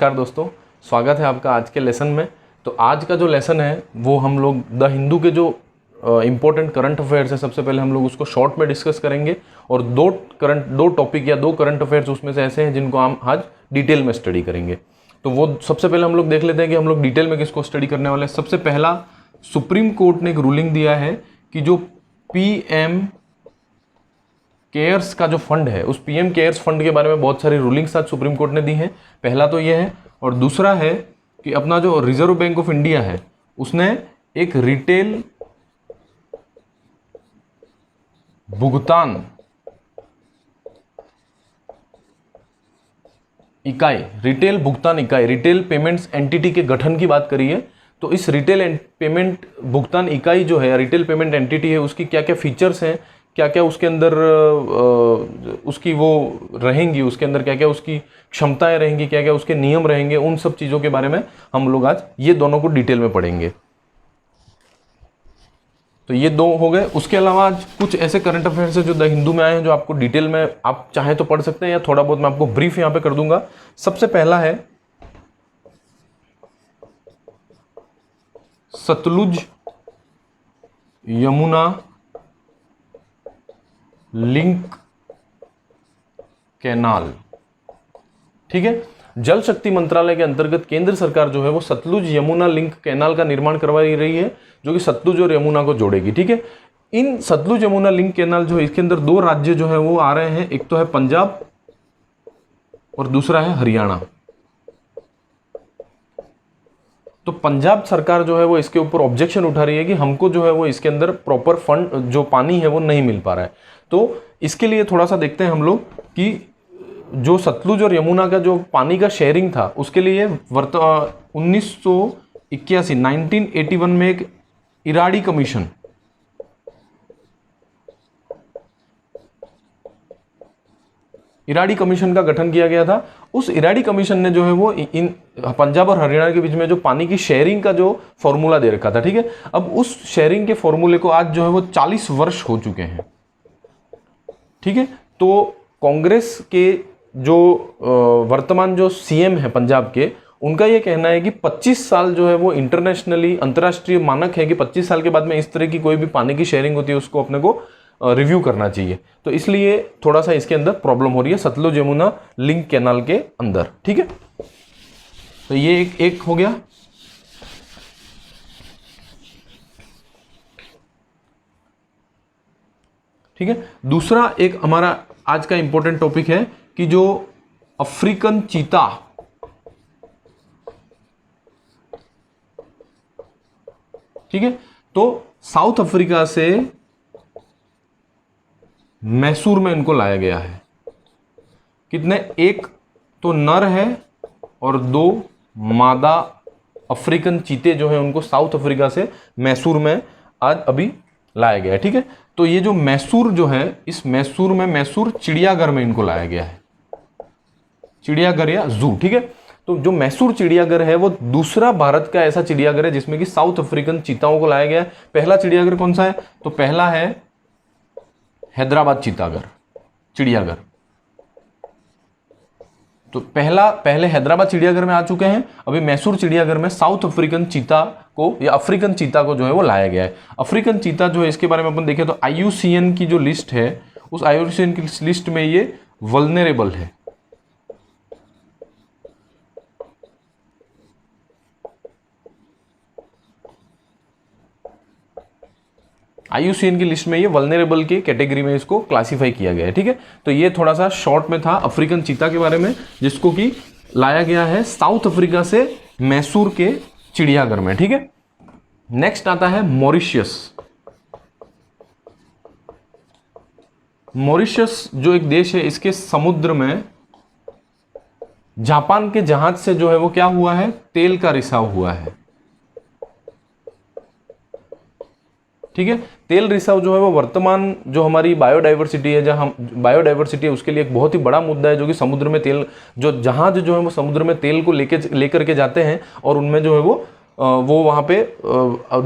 नमस्कार दोस्तों, स्वागत है आपका आज के लेसन में। तो आज का जो लेसन है वो हम लोग द हिंदू के जो इम्पोर्टेंट करंट अफेयर्स है, सबसे पहले हम लोग उसको शॉर्ट में डिस्कस करेंगे और दो टॉपिक या दो करंट अफेयर्स उसमें से ऐसे हैं जिनको हम आज डिटेल में स्टडी करेंगे। तो वो सबसे पहले हम लोग देख लेते हैं कि हम लोग डिटेल में किसको स्टडी करने वाले हैं। सबसे पहला, सुप्रीम कोर्ट ने एक रूलिंग दिया है कि जो पीएम केयर्स का जो फंड है, उस पीएम केयर्स फंड के बारे में बहुत सारी रूलिंग्स आज सुप्रीम कोर्ट ने दी हैं। पहला तो ये है, और दूसरा है कि अपना जो रिजर्व बैंक ऑफ इंडिया है उसने एक रिटेल भुगतान इकाई, रिटेल पेमेंट्स एंटिटी के गठन की बात करी है। तो इस रिटेल पेमेंट भुगतान इकाई जो है, रिटेल पेमेंट एंटिटी है, उसकी क्या क्या फीचर्स हैं, क्या क्या उसके अंदर उसकी वो रहेंगी, उसके अंदर क्या क्या उसकी क्षमताएं रहेंगी, क्या क्या उसके नियम रहेंगे, उन सब चीज़ों के बारे में हम लोग आज ये दोनों को डिटेल में पढ़ेंगे। तो ये दो हो गए। उसके अलावा आज कुछ ऐसे करंट अफेयर्स है जो द हिंदू में आए हैं, जो आपको डिटेल में आप चाहें तो पढ़ सकते हैं, या थोड़ा बहुत मैं आपको ब्रीफ यहाँ पे कर दूंगा। सबसे पहला है सतलुज यमुना लिंक कैनाल। ठीक है, जल शक्ति मंत्रालय के अंतर्गत केंद्र सरकार जो है वो सतलुज यमुना लिंक कैनाल का निर्माण करवा रही है, जो कि सतलुज और यमुना को जोड़ेगी। ठीक है, इन सतलुज यमुना लिंक कैनाल जो है, इसके अंदर दो राज्य जो है वो आ रहे हैं, एक तो है पंजाब और दूसरा है हरियाणा। तो पंजाब सरकार जो है वो इसके ऊपर ऑब्जेक्शन उठा रही है कि हमको जो है वो इसके अंदर प्रॉपर फंड, जो पानी है वो नहीं मिल पा रहा है। तो इसके लिए थोड़ा सा देखते हैं हम लोग कि जो सतलुज और यमुना का जो पानी का शेयरिंग था, उसके लिए 1981 में एक इराडी कमीशन का गठन किया गया था। उस इराडी कमीशन ने जो है वो इन पंजाब और हरियाणा के बीच में जो पानी की शेयरिंग का जो फॉर्मूला दे रखा था। ठीक है, अब उस शेयरिंग के फॉर्मूले को आज जो है वो 40 वर्ष हो चुके हैं। ठीक है, तो कांग्रेस के जो वर्तमान जो सीएम है पंजाब के, उनका ये कहना है कि 25 साल जो है वो इंटरनेशनली, अंतर्राष्ट्रीय मानक है कि 25 साल के बाद में इस तरह की कोई भी पानी की शेयरिंग होती है उसको अपने को रिव्यू करना चाहिए। तो इसलिए थोड़ा सा इसके अंदर प्रॉब्लम हो रही है सतलुज यमुना लिंक कैनाल के अंदर। ठीक है, तो ये एक हो गया। ठीक है, दूसरा एक हमारा आज का इंपॉर्टेंट टॉपिक है कि जो अफ्रीकन चीता, ठीक है, तो साउथ अफ्रीका से मैसूर में इनको लाया गया है। कितने? एक तो नर है और दो मादा अफ्रीकन चीते जो है उनको साउथ अफ्रीका से मैसूर में आज अभी लाया गया है। ठीक है, तो ये जो मैसूर जो है, इस मैसूर में, मैसूर चिड़ियाघर में इनको लाया गया है, चिड़ियाघर या जू। ठीक है, तो जो मैसूर चिड़ियाघर है वो दूसरा भारत का ऐसा चिड़ियाघर है जिसमें कि साउथ अफ्रीकन चीताओं को लाया गया है। पहला चिड़ियाघर कौन सा है? तो पहला है हैदराबाद चिड़ियाघर। तो पहले हैदराबाद चिड़ियाघर में आ चुके हैं, अभी मैसूर चिड़ियाघर में साउथ अफ्रीकन चीता को या अफ्रीकन चीता को जो है वो लाया गया है। अफ्रीकन चीता जो है, इसके बारे में अपन देखें तो IUCN की जो लिस्ट है, उस IUCN की लिस्ट में ये वल्नरेबल है। IUCN की लिस्ट में ये वल्नरेबल की कैटेगरी में इसको क्लासिफाई किया गया है। ठीक है, तो ये थोड़ा सा शॉर्ट में था अफ्रीकन चीता के बारे में, जिसको कि लाया गया है साउथ अफ्रीका से मैसूर के चिड़ियाघर में। ठीक है, नेक्स्ट आता है मॉरिशस। मॉरिशस जो एक देश है, इसके समुद्र में जापान के जहाज से जो है वो क्या हुआ है? तेल का रिसाव हुआ है। ठीक है, तेल रिसाव जो है वो वर्तमान जो हमारी बायोडाइवर्सिटी है, जहां बायोडाइवर्सिटी है, उसके लिए एक बहुत ही बड़ा मुद्दा है, जो कि समुद्र में तेल, जो जहाज जो है वो समुद्र में तेल को लेकर के जाते हैं और उनमें जो है वो वो वहाँ पे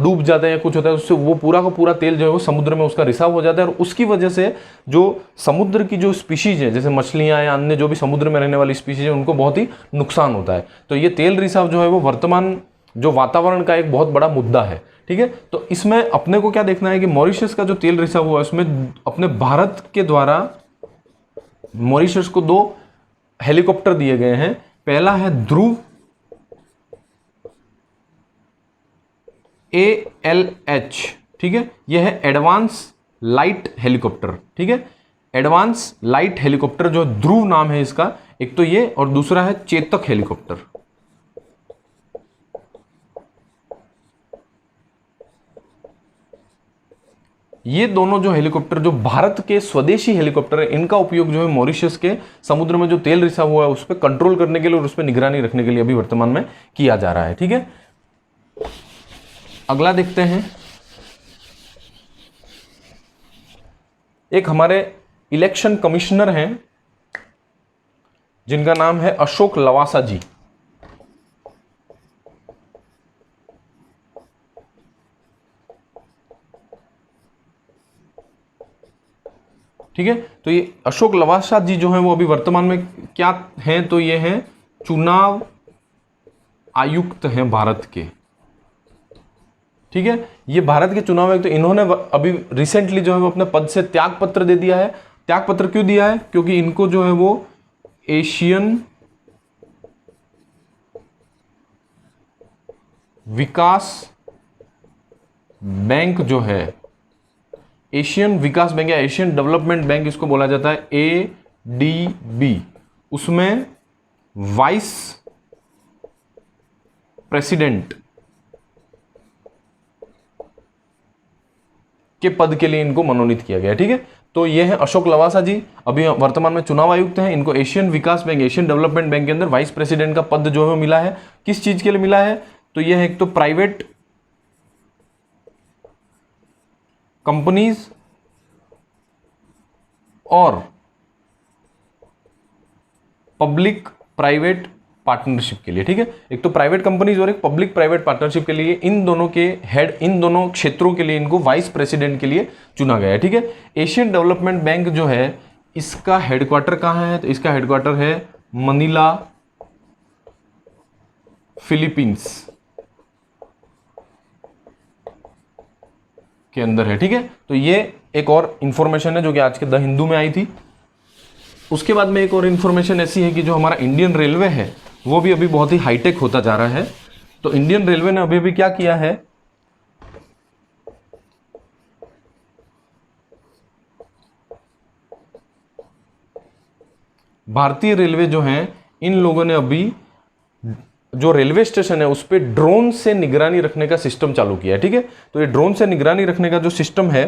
डूब जाता है या कुछ होता है, उससे वो पूरा का पूरा तेल जो है वो समुद्र में उसका रिसाव हो जाता है, और उसकी वजह से जो समुद्र की जो स्पीशीज है, जैसे मछलियाँ या अन्य जो भी समुद्र में रहने वाली स्पीशीज है, उनको बहुत ही नुकसान होता है। तो ये तेल रिसाव जो है वो वर्तमान जो वातावरण का एक बहुत बड़ा मुद्दा है। ठीक है, तो इसमें अपने को क्या देखना है कि मॉरिशस का जो तेल रिसाव हुआ है उसमें अपने भारत के द्वारा मॉरिशस को 2 हेलीकॉप्टर दिए गए हैं। पहला है ध्रुव ALH, ठीक है, यह है एडवांस लाइट हेलीकॉप्टर। ठीक है, एडवांस लाइट हेलीकॉप्टर जो ध्रुव नाम है इसका, एक तो ये, और दूसरा है चेतक हेलीकॉप्टर। ये दोनों जो हेलीकॉप्टर जो भारत के स्वदेशी हेलीकॉप्टर है, इनका उपयोग जो है मॉरिशस के समुद्र में जो तेल रिसाव हुआ है उस पर कंट्रोल करने के लिए और उस पर निगरानी रखने के लिए अभी वर्तमान में किया जा रहा है। ठीक है, अगला देखते हैं। एक हमारे इलेक्शन कमिश्नर हैं जिनका नाम है अशोक लवासा जी। ठीक है, तो ये अशोक लवासा जी जो है वो अभी वर्तमान में क्या हैं, तो ये हैं चुनाव आयुक्त हैं भारत के। ठीक है, ये भारत के चुनाव आयुक्त, इन्होंने अभी रिसेंटली जो है वो अपने पद से त्याग पत्र दे दिया है। त्याग पत्र क्यों दिया है? क्योंकि इनको जो है वो एशियन विकास बैंक जो है, एशियन विकास बैंक या एशियन डेवलपमेंट बैंक इसको बोला जाता है, ADB, उसमें वाइस प्रेसिडेंट के पद के लिए इनको मनोनीत किया गया। ठीक है, तो ये है अशोक लवासा जी, अभी वर्तमान में चुनाव आयुक्त हैं। इनको एशियन विकास बैंक, एशियन डेवलपमेंट बैंक के अंदर वाइस प्रेसिडेंट का पद जो है वो मिला है। किस चीज के लिए मिला है? तो यह है एक तो प्राइवेट कंपनीज और पब्लिक प्राइवेट पार्टनरशिप के लिए। ठीक है, एक तो प्राइवेट कंपनीज और एक पब्लिक प्राइवेट पार्टनरशिप के लिए, इन दोनों के हेड, इन दोनों क्षेत्रों के लिए इनको वाइस प्रेसिडेंट के लिए चुना गया है। ठीक है, एशियन डेवलपमेंट बैंक जो है इसका हेडक्वार्टर कहाँ है? तो इसका हेडक्वार्टर है मनीला, फिलीपींस के अंदर है। ठीक है, तो ये एक और इंफॉर्मेशन है जो कि आज के द हिंदू में आई थी। उसके बाद में एक और इंफॉर्मेशन ऐसी है कि जो हमारा इंडियन रेलवे है वो भी अभी बहुत ही हाईटेक होता जा रहा है। तो इंडियन रेलवे ने अभी क्या किया है, भारतीय रेलवे जो है, इन लोगों ने अभी जो रेलवे स्टेशन है उस पर ड्रोन से निगरानी रखने का सिस्टम चालू किया है। ठीक है, तो ये ड्रोन से निगरानी रखने का जो सिस्टम है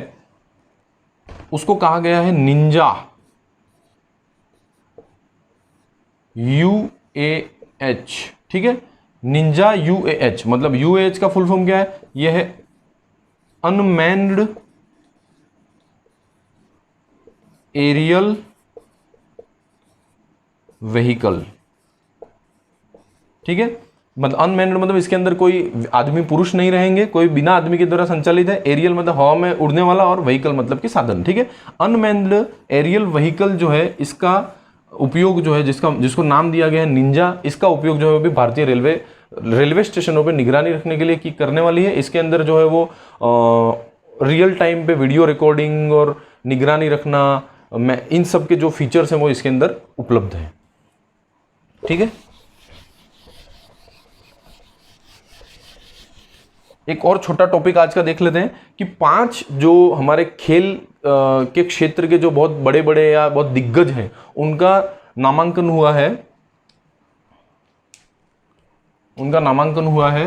उसको कहा गया है निंजा, UAH। ठीक है, निंजा UAH, मतलब UAH का फुल फॉर्म क्या है? यह है अनमैन्ड एरियल व्हीकल। ठीक है, मतलब अनमैन्ड मतलब इसके अंदर कोई आदमी पुरुष नहीं रहेंगे, कोई बिना आदमी के द्वारा संचालित है। एरियल मतलब हवा में उड़ने वाला, और व्हीकल मतलब कि साधन। ठीक है, अनमैन्ड एरियल व्हीकल जो है इसका उपयोग जो है, जिसको नाम दिया गया है निंजा, इसका उपयोग जो है भी भारतीय रेलवे स्टेशनों पे निगरानी रखने के लिए की करने वाली है। इसके अंदर जो है वो रियल टाइम पे वीडियो रिकॉर्डिंग और निगरानी रखना, इन सब के जो फीचर्स हैं वो इसके अंदर उपलब्ध हैं। ठीक है, एक और छोटा टॉपिक आज का देख लेते हैं कि 5 जो हमारे खेल के क्षेत्र के जो बहुत बड़े बड़े या बहुत दिग्गज हैं उनका नामांकन हुआ है। उनका नामांकन हुआ है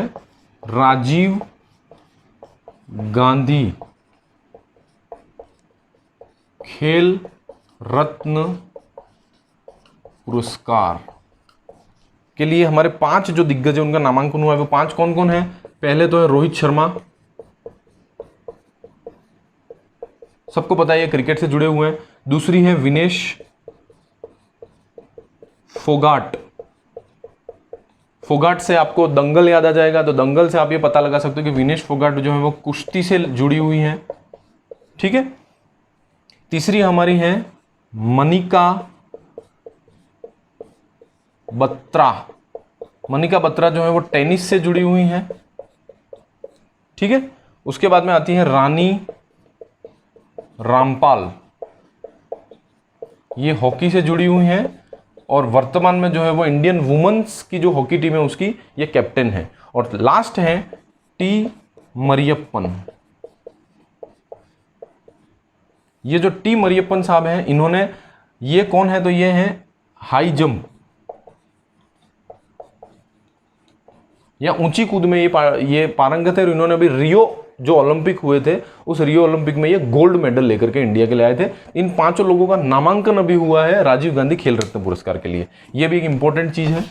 राजीव गांधी खेल रत्न पुरस्कार के लिए। हमारे 5 जो दिग्गज है उनका नामांकन हुआ है। वो 5 कौन कौन है? पहले तो है रोहित शर्मा, सबको पता है ये क्रिकेट से जुड़े हुए हैं। दूसरी है विनेश फोगाट, फोगाट से आपको दंगल याद आ जाएगा, तो दंगल से आप ये पता लगा सकते हो कि विनेश फोगाट जो है वो कुश्ती से जुड़ी हुई हैं, ठीक है। तीसरी हमारी है मनिका बत्रा। मनिका बत्रा जो है वो टेनिस से जुड़ी हुई हैं, ठीक है। उसके बाद में आती है रानी रामपाल, ये हॉकी से जुड़ी हुई हैं और वर्तमान में जो है वो इंडियन वुमेन्स की जो हॉकी टीम है उसकी ये कैप्टन है। और लास्ट है टी मरियप्पन। ये जो टी मरियप्पन साहब हैं, इन्होंने, ये कौन है, तो ये हैं हाई जंप या ऊंची कूद में ये पारंगत है। और इन्होंने अभी रियो जो ओलंपिक हुए थे, उस रियो ओलंपिक में ये गोल्ड मेडल लेकर के इंडिया के लिए आए थे। इन 5 लोगों का नामांकन अभी हुआ है राजीव गांधी खेल रत्न पुरस्कार के लिए। ये भी एक इंपॉर्टेंट चीज है।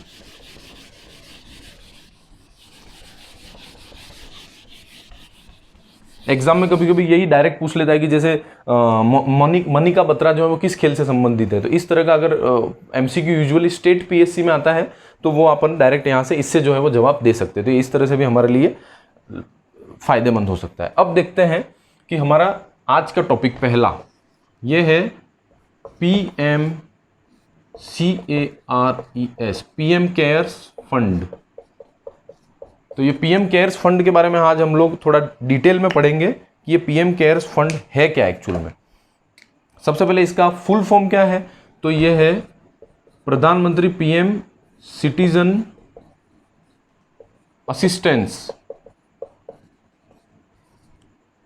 एग्जाम में कभी कभी यही डायरेक्ट पूछ लेता है कि जैसे मनिका बत्रा जो है वो किस खेल से संबंधित है, तो इस तरह का अगर एमसीक्यू यूजुअली स्टेट पीएससी में आता है तो वो अपन डायरेक्ट यहाँ से इससे जो है वो जवाब दे सकते हैं। तो इस तरह से भी हमारे लिए फायदेमंद हो सकता है। अब देखते हैं कि हमारा आज का टॉपिक पहला ये है PMCARES, पीएम केयर्स फंड। तो ये पीएम केयर्स फंड के बारे में आज हम लोग थोड़ा डिटेल में पढ़ेंगे कि ये पीएम केयर्स फंड है क्या एक्चुअल में। सबसे पहले इसका फुल फॉर्म क्या है, तो ये है प्रधानमंत्री PM citizen assistance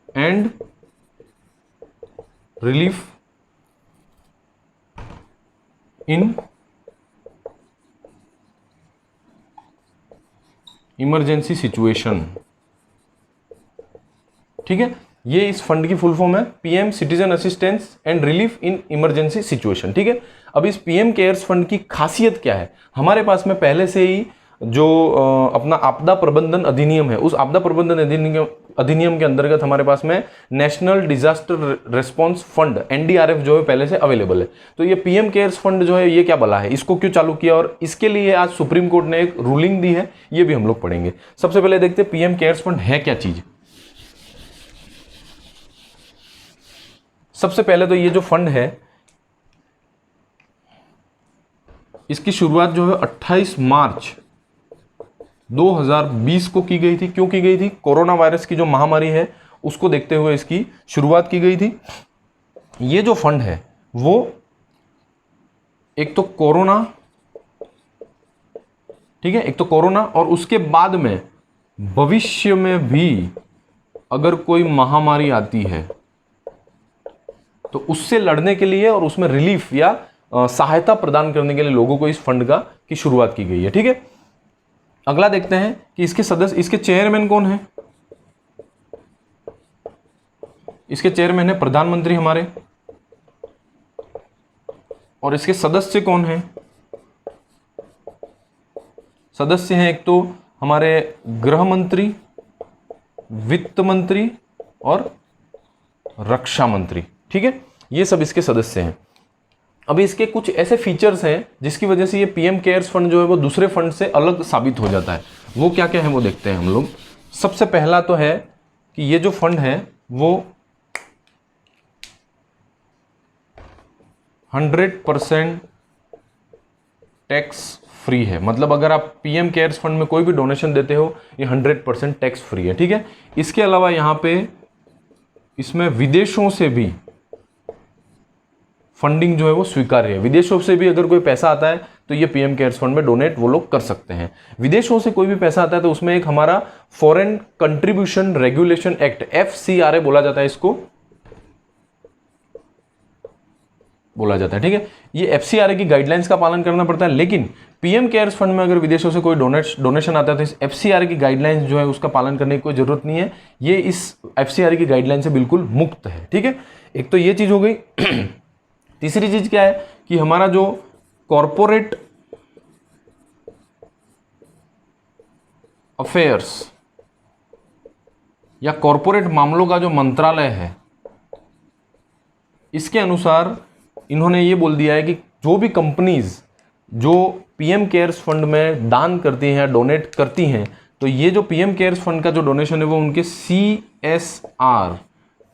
and relief in emergency situation, ठीक है। ये इस फंड की फुल फॉर्म है, PM citizen assistance and relief in emergency situation, ठीक है। अब इस पीएम केयर्स फंड की खासियत क्या है, हमारे पास में पहले से ही जो अपना आपदा प्रबंधन अधिनियम है, उस आपदा प्रबंधन अधिनियम के अंतर्गत हमारे पास में national disaster response fund NDRF जो है पहले से अवेलेबल है। तो ये पीएम केयर्स फंड जो है ये क्या बला है, इसको क्यों चालू किया और इसके लिए आज सुप्रीम कोर्ट ने एक रूलिंग दी है, ये भी हम लोग पढ़ेंगे। सबसे पहले देखते हैं पीएम केयर्स फंड है क्या चीज। सबसे पहले तो ये जो फंड है इसकी शुरुआत जो है 28 मार्च 2020 को की गई थी। क्यों की गई थी, कोरोना वायरस की जो महामारी है उसको देखते हुए इसकी शुरुआत की गई थी। ये जो फंड है वो एक तो कोरोना, ठीक है, एक तो कोरोना और उसके बाद में भविष्य में भी अगर कोई महामारी आती है तो उससे लड़ने के लिए और उसमें रिलीफ या सहायता प्रदान करने के लिए लोगों को इस फंड की शुरुआत की गई है, ठीक है। अगला देखते हैं कि इसके सदस्य, इसके चेयरमैन कौन है। इसके चेयरमैन है प्रधानमंत्री हमारे, और इसके सदस्य कौन है, सदस्य हैं एक तो हमारे गृह मंत्री, वित्त मंत्री और रक्षा मंत्री, ठीक है। ये सब इसके सदस्य हैं। अभी इसके कुछ ऐसे फीचर्स हैं जिसकी वजह से ये पीएम केयर्स फंड जो है वो दूसरे फंड से अलग साबित हो जाता है। वो क्या क्या है वो देखते हैं हम लोग। सबसे पहला तो है कि ये जो फंड है वो 100% टैक्स फ्री है। मतलब अगर आप पीएम केयर्स फंड में कोई भी डोनेशन देते हो ये 100% टैक्स फ्री है, ठीक है। इसके अलावा यहाँ पे इसमें विदेशों से भी फंडिंग जो है वो स्वीकार्य है। विदेशों से भी अगर कोई पैसा आता है तो ये पीएम केयर्स फंड में डोनेट वो लोग कर सकते हैं। विदेशों से कोई भी पैसा आता है तो उसमें एक हमारा foreign contribution regulation act FCRA बोला जाता है, इसको बोला जाता है, ठीक है। ये FCRA की गाइडलाइंस का पालन करना पड़ता है, लेकिन पीएम केयर्स फंड में अगर विदेशों से कोई डोनेशन आता है तो इस FCRA की गाइडलाइंस जो है उसका पालन करने की कोई जरूरत नहीं है। ये इस FCRA की गाइडलाइन से बिल्कुल मुक्त है, ठीक है। एक तो ये चीज हो गई। तीसरी चीज क्या है कि हमारा जो कॉरपोरेट अफेयर्स या कॉरपोरेट मामलों का जो मंत्रालय है, इसके अनुसार इन्होंने ये बोल दिया है कि जो भी कंपनीज जो पीएम केयर्स फंड में दान करती हैं, डोनेट करती हैं, तो ये जो पीएम केयर्स फंड का जो डोनेशन है वो उनके CSR,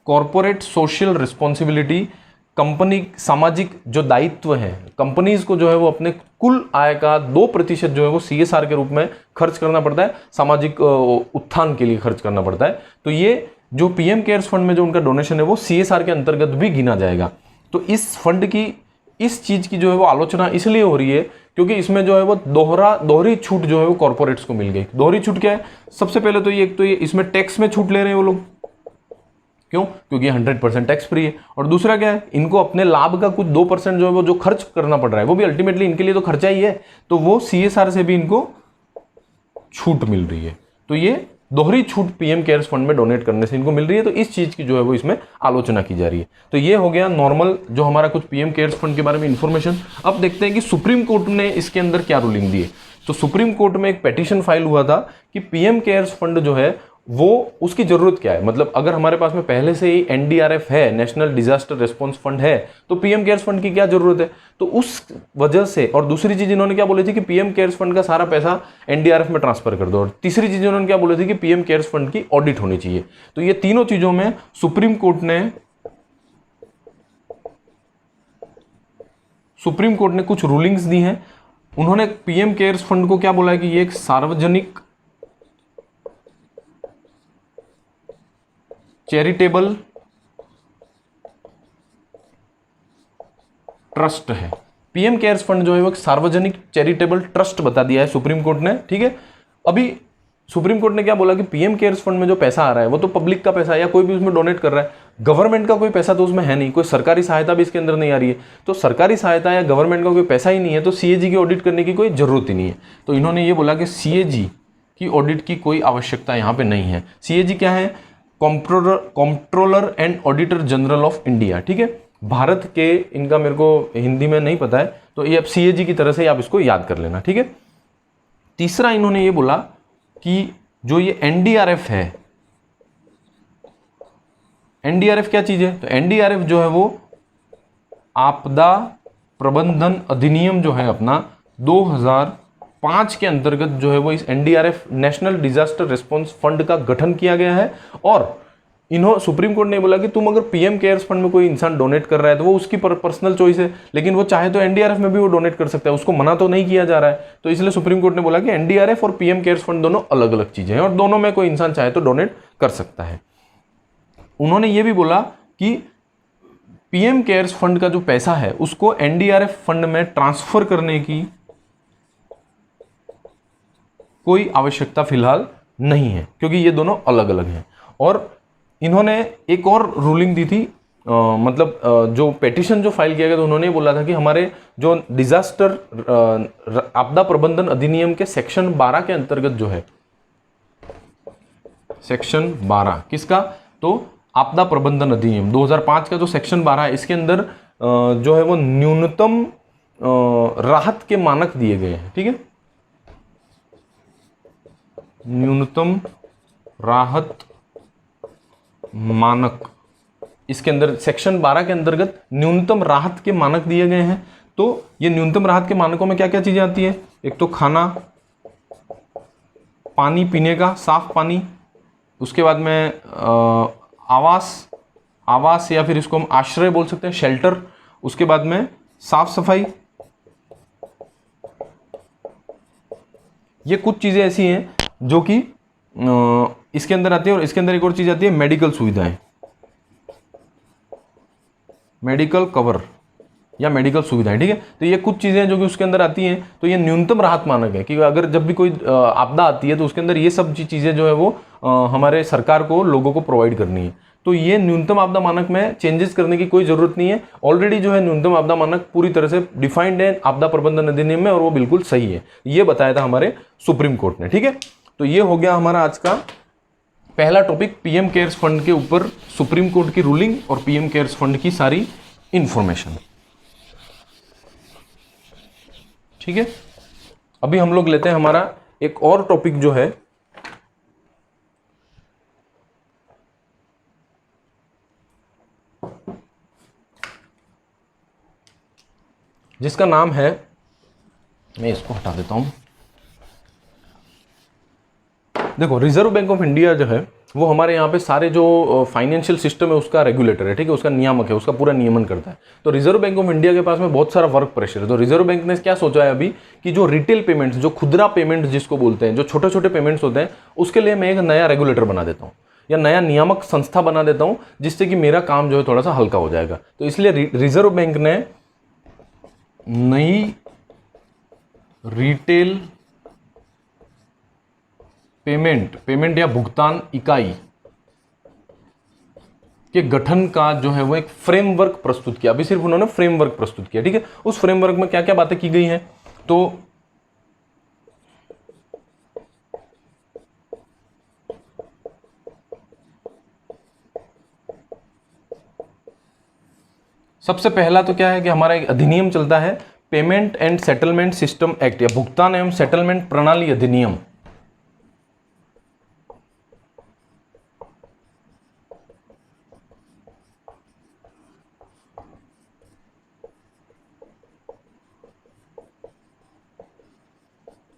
corporate social responsibility, company सामाजिक जो दायित्व है, कंपनीज को जो है वो अपने कुल आय का 2% जो है वो CSR के रूप में खर्च करना पड़ता है, सामाजिक उत्थान के लिए खर्च करना पड़ता है। तो ये जो पीएम केयर्स फंड में जो उनका डोनेशन है वो CSR के अंतर्गत भी गिना जाएगा। तो इस फंड की, इस चीज की जो है वो आलोचना इसलिए हो रही है क्योंकि इसमें जो है वो दोहरी छूट जो है वो कॉर्पोरेट्स को मिल गई। दोहरी छूट क्या है? सबसे पहले तो ये, एक तो ये इसमें टैक्स में छूट ले रहे हैं वो लोग, क्यों? क्योंकि 100% टैक्स फ्री है। और दूसरा क्या है, इनको अपने लाभ का कुछ 2% जो है वो जो खर्च करना पड़ रहा है, वो भी अल्टीमेटली इनके लिए तो खर्चा ही है, तो वो CSR से भी इनको छूट मिल रही है। तो ये दोहरी छूट पीएम केयर्स फंड में डोनेट करने से इनको मिल रही है। तो इस चीज की जो है वो इसमें आलोचना की जा रही है। तो ये हो गया नॉर्मल जो हमारा कुछ पीएम केयर्स फंड के बारे में इंफॉर्मेशन। अब देखते हैं कि सुप्रीम कोर्ट ने इसके अंदर क्या रूलिंग दी है। तो सुप्रीम कोर्ट में एक पेटिशन फाइल हुआ था कि पीएम केयर्स फंड जो है वो, उसकी जरूरत क्या है, मतलब अगर हमारे पास में पहले से ही NDRF है, नेशनल डिजास्टर रिस्पांस फंड है, तो पीएम केयर्स फंड की क्या जरूरत है? तो उस वजह से, और दूसरी चीज इन्होंने क्या बोली थी कि पीएम केयर्स फंड का सारा पैसा NDRF में ट्रांसफर कर दो, और तीसरी चीज इन्होंने क्या बोली थी कि पीएम केयर्स फंड की ऑडिट होनी चाहिए। तो ये तीनों चीजों में सुप्रीम कोर्ट ने कुछ रूलिंग्स दी हैं। उन्होंने पीएम केयर्स फंड को क्या बोला है कि ये एक सार्वजनिक चैरिटेबल ट्रस्ट है। पीएम केयर्स फंड जो है वो एक सार्वजनिक चैरिटेबल ट्रस्ट बता दिया है सुप्रीम कोर्ट ने, ठीक है। अभी सुप्रीम कोर्ट ने क्या बोला कि पीएम केयर्स फंड में जो पैसा आ रहा है वो तो पब्लिक का पैसा है, या कोई भी उसमें डोनेट कर रहा है, गवर्नमेंट का कोई पैसा तो उसमें है नहीं, कोई सरकारी सहायता भी इसके अंदर नहीं आ रही है। तो सरकारी सहायता या गवर्नमेंट का कोई पैसा ही नहीं है, तो CAG की ऑडिट करने की कोई जरूरत ही नहीं है। तो इन्होंने ये बोला कि CAG की ऑडिट की कोई आवश्यकता यहाँ पे नहीं है। CAG क्या है? Controller and auditor general of India, ठीक है। भारत के, इनका मेरे को हिंदी में नहीं पता है, तो ये अब CAG की तरह से आप इसको याद कर लेना, ठीक है। तीसरा इन्होंने ये बोला कि जो ये NDRF है, NDRF क्या चीज है? तो NDRF जो है वो आपदा प्रबंधन अधिनियम जो है अपना 2005 के अंतर्गत जो है वो इस NDRF, national disaster response fund का गठन किया गया है। और सुप्रीम कोर्ट ने बोला कि तुम अगर पीएम केयर्स फंड में कोई इंसान डोनेट कर रहा है तो वो उसकी पर्सनल चॉइस है, लेकिन वो चाहे तो NDRF में भी वो डोनेट कर सकता है, उसको मना तो नहीं किया जा रहा है। तो इसलिए सुप्रीम कोर्ट ने बोला कि NDRF और पीएम केयर्स फंड दोनों अलग अलग चीजें हैं, और दोनों में कोई इंसान चाहे तो डोनेट कर सकता है। उन्होंने ये भी बोला कि पीएम केयर्स फंड का जो पैसा है उसको NDRF फंड में ट्रांसफर करने की कोई आवश्यकता फिलहाल नहीं है, क्योंकि ये दोनों अलग अलग हैं। और इन्होंने एक और रूलिंग दी थी, जो पेटिशन जो फाइल किया गया, तो उन्होंने बोला था कि हमारे जो डिजास्टर आपदा प्रबंधन अधिनियम के सेक्शन 12 के अंतर्गत जो है, सेक्शन 12 किसका? तो आपदा प्रबंधन अधिनियम 2005 का जो सेक्शन 12 है, इसके अंदर जो है वो न्यूनतम राहत के मानक दिए गए हैं, ठीक है। न्यूनतम राहत मानक, इसके अंदर सेक्शन 12 के अंतर्गत न्यूनतम राहत के मानक दिए गए हैं। तो ये न्यूनतम राहत के मानकों में क्या क्या चीजें आती है? एक तो खाना, पानी पीने का साफ पानी, उसके बाद में आवास या फिर इसको हम आश्रय बोल सकते हैं, शेल्टर, उसके बाद में साफ सफाई। ये कुछ चीजें ऐसी हैं जो कि इसके अंदर आती है। और इसके अंदर एक और चीज आती है, मेडिकल सुविधाएं, मेडिकल कवर या मेडिकल सुविधाएं, ठीक है। तो ये कुछ चीजें जो कि उसके अंदर आती हैं। तो ये न्यूनतम राहत मानक है कि अगर जब भी कोई आपदा आती है तो उसके अंदर ये सब चीजें जो है वो हमारे सरकार को, लोगों को प्रोवाइड करनी है। तो ये न्यूनतम आपदा मानक में चेंजेस करने की कोई जरूरत नहीं है। ऑलरेडी जो है न्यूनतम आपदा मानक पूरी तरह से डिफाइंड है आपदा प्रबंधन अधिनियम में, और वो बिल्कुल सही है। ये बताया था हमारे सुप्रीम कोर्ट ने, ठीक है। तो ये हो गया हमारा आज का पहला टॉपिक, पीएम केयर्स फंड के ऊपर सुप्रीम कोर्ट की रूलिंग और पीएम केयर्स फंड की सारी इंफॉर्मेशन, ठीक है। अभी हम लोग लेते हैं हमारा एक और टॉपिक जो है, जिसका नाम है मैं इसको हटा देता हूँ। देखो, रिजर्व बैंक ऑफ इंडिया जो है वो हमारे यहाँ पे सारे जो फाइनेंशियल सिस्टम है उसका रेगुलेटर है, ठीक है, उसका नियामक है, उसका पूरा नियमन करता है। तो रिजर्व बैंक ऑफ इंडिया के पास में बहुत सारा वर्क प्रेशर है। तो रिजर्व बैंक ने क्या सोचा है अभी कि जो रिटेल पेमेंट्स, जो खुदरा पेमेंट्स जिसको बोलते हैं, जो छोटे छोटे पेमेंट्स होते हैं, उसके लिए मैं एक नया रेगुलेटर बना देता हूँ या नया नियामक संस्था बना देता हूँ, जिससे कि मेरा काम जो है थोड़ा सा हल्का हो जाएगा। तो इसलिए रिजर्व बैंक ने नई रिटेल पेमेंट या भुगतान इकाई के गठन का जो है वो एक फ्रेमवर्क प्रस्तुत किया। अभी सिर्फ उन्होंने फ्रेमवर्क प्रस्तुत किया, ठीक है। उस फ्रेमवर्क में क्या क्या बातें की गई हैं, तो सबसे पहला तो क्या है कि हमारा एक अधिनियम चलता है, payment and settlement system act या भुगतान एवं सेटलमेंट प्रणाली अधिनियम।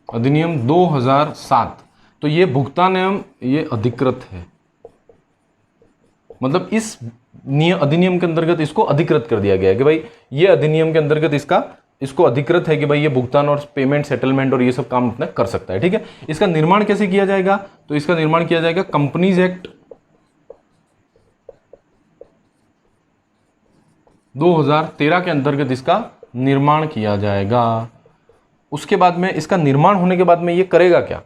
अधिनियम 2007। तो ये भुगतान एवं ये अधिकृत है, मतलब इस अधिनियम के अंतर्गत इसको अधिकृत कर दिया गया है कि भाई ये अधिनियम के अंतर्गत इसको अधिकृत है कि भाई ये भुगतान और पेमेंट सेटलमेंट और ये सब काम अपना कर सकता है, ठीक है। इसका निर्माण कैसे किया जाएगा, तो इसका निर्माण किया जाएगा कंपनीज एक्ट 2013 के अंतर्गत इसका निर्माण किया जाएगा। उसके बाद में इसका निर्माण होने के बाद में ये करेगा क्या,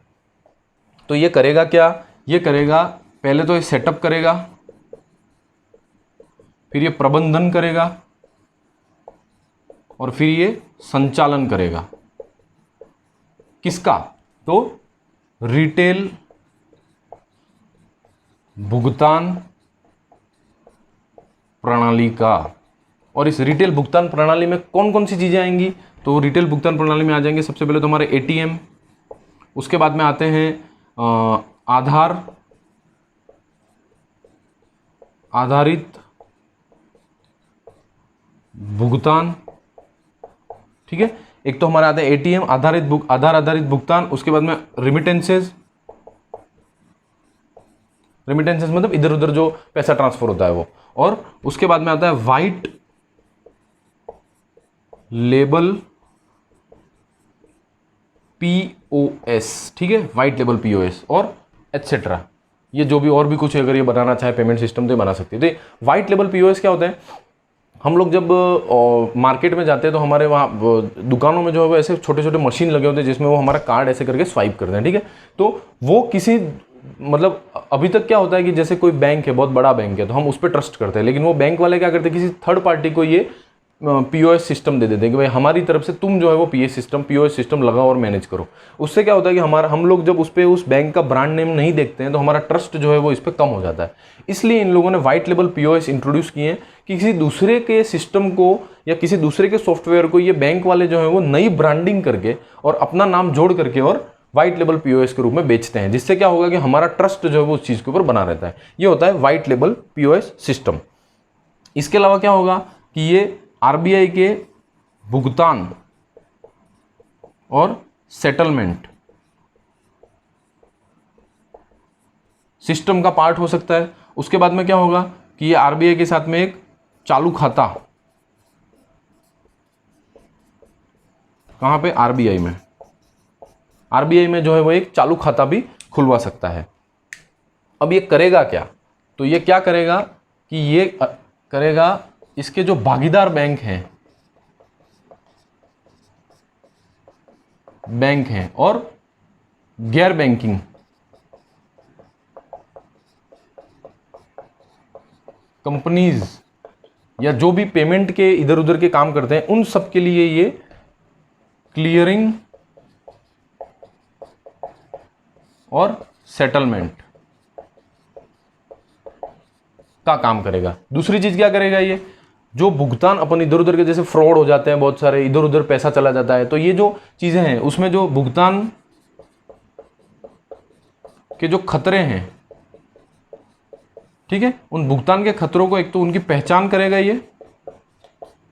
तो ये करेगा क्या, ये करेगा पहले तो ये सेटअप करेगा, फिर ये प्रबंधन करेगा और फिर ये संचालन करेगा। किसका, तो रिटेल भुगतान प्रणाली का। और इस रिटेल भुगतान प्रणाली में कौन कौन सी चीजें आएंगी, तो रिटेल भुगतान प्रणाली में आ जाएंगे सबसे पहले तो हमारे एटीएम, उसके बाद में आते हैं आधारित भुगतान, ठीक है। एक तो हमारे आते हैं एटीएम, आधार आधारित भुगतान, उसके बाद में रिमिटेंसेस मतलब इधर उधर जो पैसा ट्रांसफर होता है वो, और उसके बाद में आता है वाइट लेबल पीओएस, ठीक है, वाइट लेबल पीओएस और एटसेट्रा। ये जो भी और भी कुछ अगर ये बनाना चाहे पेमेंट सिस्टम तो ये बना सकते हैं। तो वाइट लेबल पीओएस क्या होता है, हम लोग जब मार्केट में जाते हैं तो हमारे वहाँ दुकानों में जो है वो ऐसे छोटे छोटे मशीन लगे होते हैं जिसमें वो हमारा कार्ड ऐसे करके स्वाइप करते हैं, ठीक है। तो वो किसी मतलब अभी तक क्या होता है कि जैसे कोई बैंक है, बहुत बड़ा बैंक है, तो हम उस पर ट्रस्ट करते हैं, लेकिन वो बैंक वाले क्या करते हैं, किसी थर्ड पार्टी को ये पीओएस सिस्टम दे देते हैं कि भाई हमारी तरफ से तुम जो है वो पीओएस सिस्टम लगाओ और मैनेज करो। उससे क्या होता है कि हम लोग जब उस बैंक का ब्रांड नेम नहीं देखते हैं तो हमारा ट्रस्ट जो है वो इस पर कम हो जाता है। इसलिए इन लोगों ने व्हाइट लेबल पीओएस इंट्रोड्यूस किए हैं कि किसी दूसरे के सिस्टम को या किसी दूसरे के सॉफ्टवेयर को ये बैंक वाले जो है वो नई ब्रांडिंग करके और अपना नाम जोड़ करके और व्हाइट लेबल पीओएस के रूप में बेचते हैं, जिससे क्या होगा कि हमारा ट्रस्ट जो है वो उस चीज़ के ऊपर बना रहता है। ये होता है व्हाइट लेबल पीओएस सिस्टम। इसके अलावा क्या होगा कि ये आरबीआई के भुगतान और सेटलमेंट सिस्टम का पार्ट हो सकता है। उसके बाद में क्या होगा कि ये आरबीआई के साथ में एक चालू खाता, कहां पे, आरबीआई में जो है वो एक चालू खाता भी खुलवा सकता है। अब ये करेगा क्या, तो ये क्या करेगा कि ये करेगा इसके जो भागीदार बैंक हैं और गैर बैंकिंग कंपनीज या जो भी पेमेंट के इधर उधर के काम करते हैं उन सब के लिए ये क्लियरिंग और सेटलमेंट का काम करेगा। दूसरी चीज क्या करेगा, ये जो भुगतान अपन इधर उधर के जैसे फ्रॉड हो जाते हैं, बहुत सारे इधर उधर पैसा चला जाता है, तो ये जो चीजें हैं उसमें जो भुगतान के जो खतरे हैं, ठीक है, उन भुगतान के खतरों को एक तो उनकी पहचान करेगा ये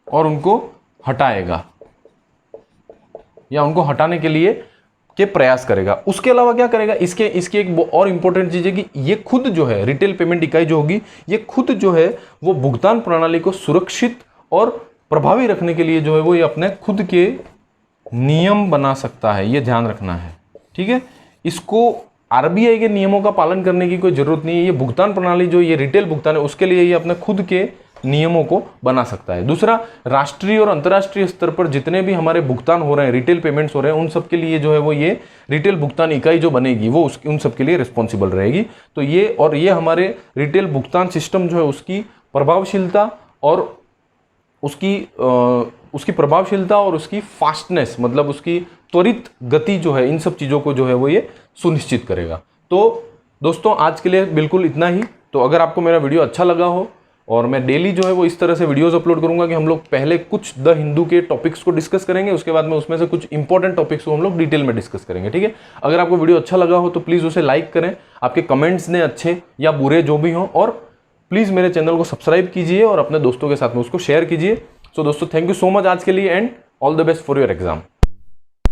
और उनको हटाएगा। या उनको हटाने के लिए के प्रयास करेगा। उसके अलावा क्या करेगा, इसके एक और इंपॉर्टेंट चीज है कि ये खुद जो है रिटेल पेमेंट इकाई जो होगी, ये खुद जो है वो भुगतान प्रणाली को सुरक्षित और प्रभावी रखने के लिए जो है वो ये अपने खुद के नियम बना सकता है, ये ध्यान रखना है, ठीक है। इसको आरबीआई के नियमों का पालन करने की कोई जरूरत नहीं है। ये भुगतान प्रणाली जो ये रिटेल भुगतान है उसके लिए ये अपने खुद के नियमों को बना सकता है। दूसरा, राष्ट्रीय और अंतर्राष्ट्रीय स्तर पर जितने भी हमारे भुगतान हो रहे हैं, रिटेल पेमेंट्स हो रहे हैं, उन सब के लिए जो है वो ये रिटेल भुगतान इकाई जो बनेगी वो उन सब के लिए रिस्पॉन्सिबल रहेगी। तो ये हमारे रिटेल भुगतान सिस्टम जो है उसकी प्रभावशीलता और उसकी प्रभावशीलता और उसकी फास्टनेस, मतलब उसकी त्वरित गति जो है, इन सब चीज़ों को जो है वो ये सुनिश्चित करेगा। तो दोस्तों आज के लिए बिल्कुल इतना ही। तो अगर आपको मेरा वीडियो अच्छा लगा हो, और मैं डेली जो है वो इस तरह से वीडियोस अपलोड करूंगा कि हम लोग पहले कुछ द हिंदू के टॉपिक्स को डिस्कस करेंगे, उसके बाद में उसमें से कुछ इंपॉर्टेंट टॉपिक्स को हम लोग डिटेल में डिस्कस करेंगे, ठीक है। अगर आपको वीडियो अच्छा लगा हो तो प्लीज़ उसे लाइक करें, आपके कमेंट्स ने अच्छे या बुरे जो भी हों, और प्लीज़ मेरे चैनल को सब्सक्राइब कीजिए और अपने दोस्तों के साथ में उसको शेयर कीजिए। सो दोस्तों, थैंक यू सो मच आज के लिए, and all the best for your exam.